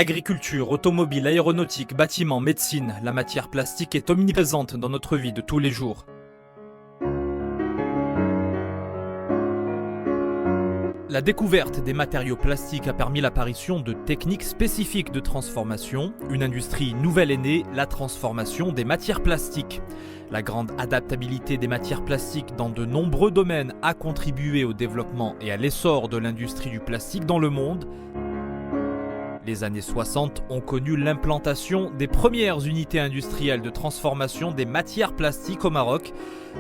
Agriculture, automobile, aéronautique, bâtiments, médecine, la matière plastique est omniprésente dans notre vie de tous les jours. La découverte des matériaux plastiques a permis l'apparition de techniques spécifiques de transformation. Une industrie nouvelle est née, la transformation des matières plastiques. La grande adaptabilité des matières plastiques dans de nombreux domaines a contribué au développement et à l'essor de l'industrie du plastique dans le monde. Les années 60 ont connu l'implantation des premières unités industrielles de transformation des matières plastiques au Maroc.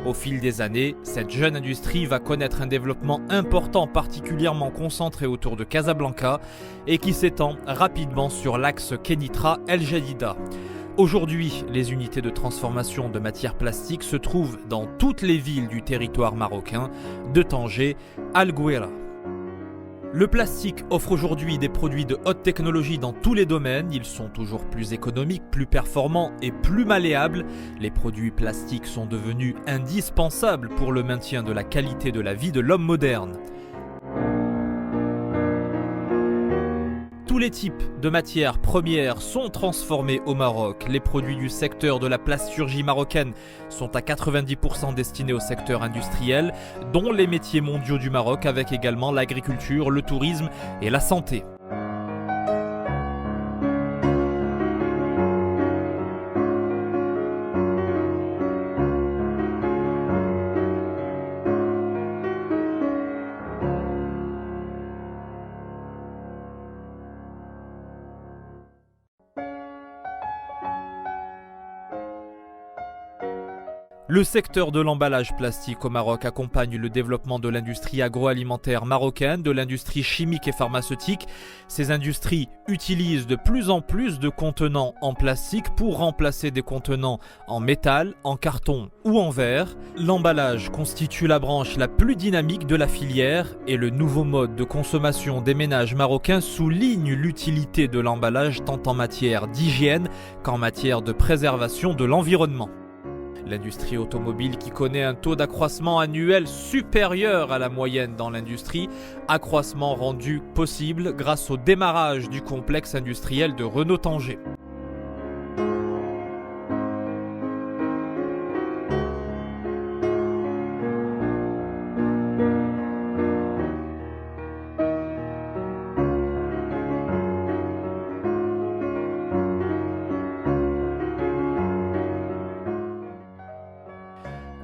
Au fil des années, cette jeune industrie va connaître un développement important, particulièrement concentré autour de Casablanca et qui s'étend rapidement sur l'axe Kenitra-El Jadida. Aujourd'hui, les unités de transformation de matières plastiques se trouvent dans toutes les villes du territoire marocain, de Tanger à El Gouira. Le plastique offre aujourd'hui des produits de haute technologie dans tous les domaines. Ils sont toujours plus économiques, plus performants et plus malléables. Les produits plastiques sont devenus indispensables pour le maintien de la qualité de la vie de l'homme moderne. Tous les types de matières premières sont transformés au Maroc. Les produits du secteur de la plasturgie marocaine sont à 90% destinés au secteur industriel, dont les métiers mondiaux du Maroc, avec également l'agriculture, le tourisme et la santé. Le secteur de l'emballage plastique au Maroc accompagne le développement de l'industrie agroalimentaire marocaine, de l'industrie chimique et pharmaceutique. Ces industries utilisent de plus en plus de contenants en plastique pour remplacer des contenants en métal, en carton ou en verre. L'emballage constitue la branche la plus dynamique de la filière et le nouveau mode de consommation des ménages marocains souligne l'utilité de l'emballage tant en matière d'hygiène qu'en matière de préservation de l'environnement. L'industrie automobile, qui connaît un taux d'accroissement annuel supérieur à la moyenne dans l'industrie, accroissement rendu possible grâce au démarrage du complexe industriel de Renault-Tanger.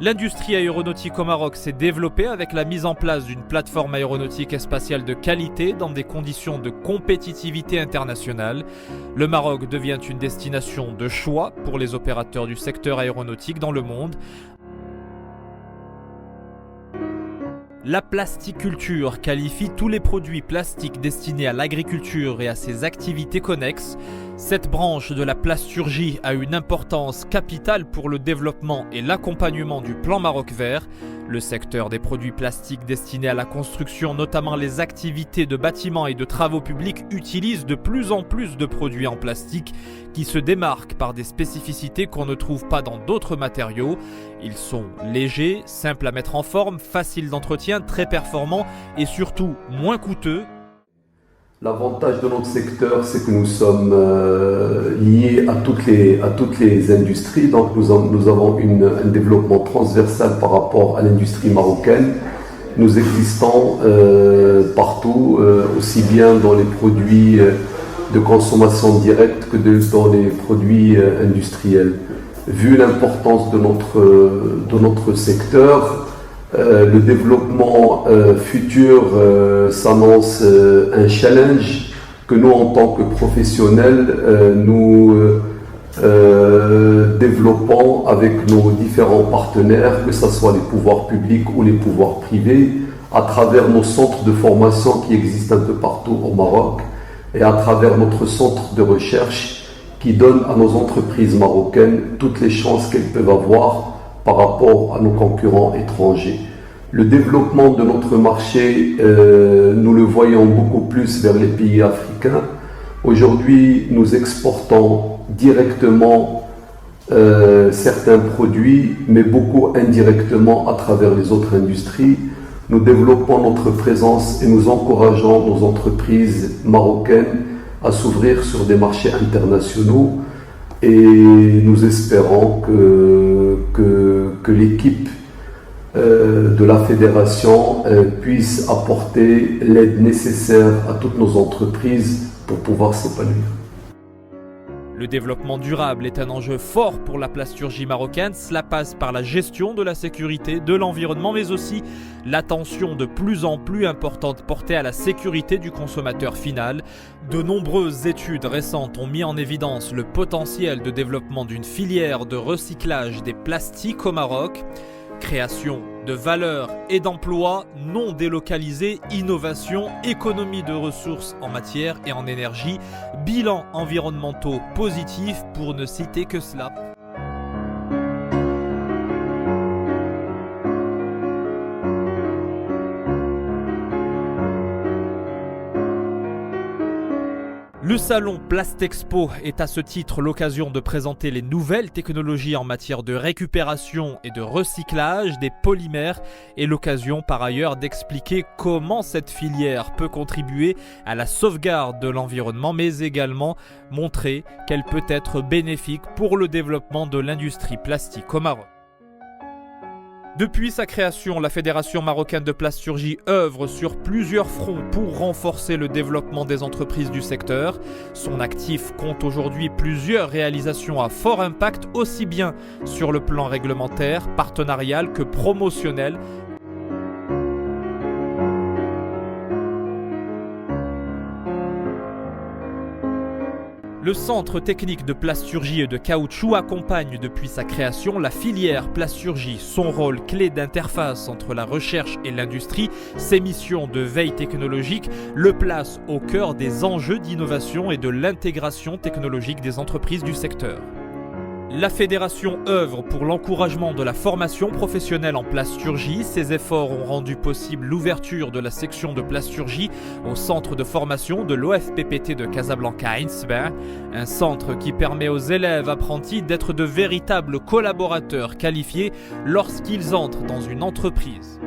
L'industrie aéronautique au Maroc s'est développée avec la mise en place d'une plateforme aéronautique et spatiale de qualité dans des conditions de compétitivité internationale. Le Maroc devient une destination de choix pour les opérateurs du secteur aéronautique dans le monde. La plasticulture qualifie tous les produits plastiques destinés à l'agriculture et à ses activités connexes. Cette branche de la plasturgie a une importance capitale pour le développement et l'accompagnement du plan Maroc vert. Le secteur des produits plastiques destinés à la construction, notamment les activités de bâtiments et de travaux publics, utilise de plus en plus de produits en plastique qui se démarquent par des spécificités qu'on ne trouve pas dans d'autres matériaux. Ils sont légers, simples à mettre en forme, faciles d'entretien, très performants et surtout moins coûteux. L'avantage de notre secteur, c'est que nous sommes liés à toutes les industries, donc nous avons un développement transversal par rapport à l'industrie marocaine. Nous existons partout, aussi bien dans les produits de consommation directe que dans les produits industriels. Vu l'importance de notre secteur, le développement futur s'annonce un challenge que nous, en tant que professionnels, nous développons avec nos différents partenaires, que ce soit les pouvoirs publics ou les pouvoirs privés, à travers nos centres de formation qui existent un peu partout au Maroc et à travers notre centre de recherche qui donne à nos entreprises marocaines toutes les chances qu'elles peuvent avoir par rapport à nos concurrents étrangers. Le développement de notre marché, nous le voyons beaucoup plus vers les pays africains. Aujourd'hui, nous exportons directement certains produits, mais beaucoup indirectement à travers les autres industries. Nous développons notre présence et nous encourageons nos entreprises marocaines à s'ouvrir sur des marchés internationaux et nous espérons que l'équipe de la fédération puisse apporter l'aide nécessaire à toutes nos entreprises pour pouvoir s'épanouir. Le développement durable est un enjeu fort pour la plasturgie marocaine. Cela passe par la gestion de la sécurité, de l'environnement, mais aussi l'attention de plus en plus importante portée à la sécurité du consommateur final. De nombreuses études récentes ont mis en évidence le potentiel de développement d'une filière de recyclage des plastiques au Maroc. Création de valeur et d'emplois non délocalisés, innovation, économie de ressources en matière et en énergie, bilans environnementaux positifs pour ne citer que cela. Le salon Plastexpo est à ce titre l'occasion de présenter les nouvelles technologies en matière de récupération et de recyclage des polymères et l'occasion par ailleurs d'expliquer comment cette filière peut contribuer à la sauvegarde de l'environnement mais également montrer qu'elle peut être bénéfique pour le développement de l'industrie plastique au Maroc. Depuis sa création, la Fédération marocaine de plasturgie œuvre sur plusieurs fronts pour renforcer le développement des entreprises du secteur. Son actif compte aujourd'hui plusieurs réalisations à fort impact, aussi bien sur le plan réglementaire, partenarial que promotionnel. Le Centre technique de plasturgie et de caoutchouc accompagne depuis sa création la filière plasturgie. Son rôle clé d'interface entre la recherche et l'industrie, ses missions de veille technologique le placent au cœur des enjeux d'innovation et de l'intégration technologique des entreprises du secteur. La fédération œuvre pour l'encouragement de la formation professionnelle en plasturgie. Ses efforts ont rendu possible l'ouverture de la section de plasturgie au centre de formation de l'OFPPT de Casablanca-Ainsberg, un centre qui permet aux élèves apprentis d'être de véritables collaborateurs qualifiés lorsqu'ils entrent dans une entreprise.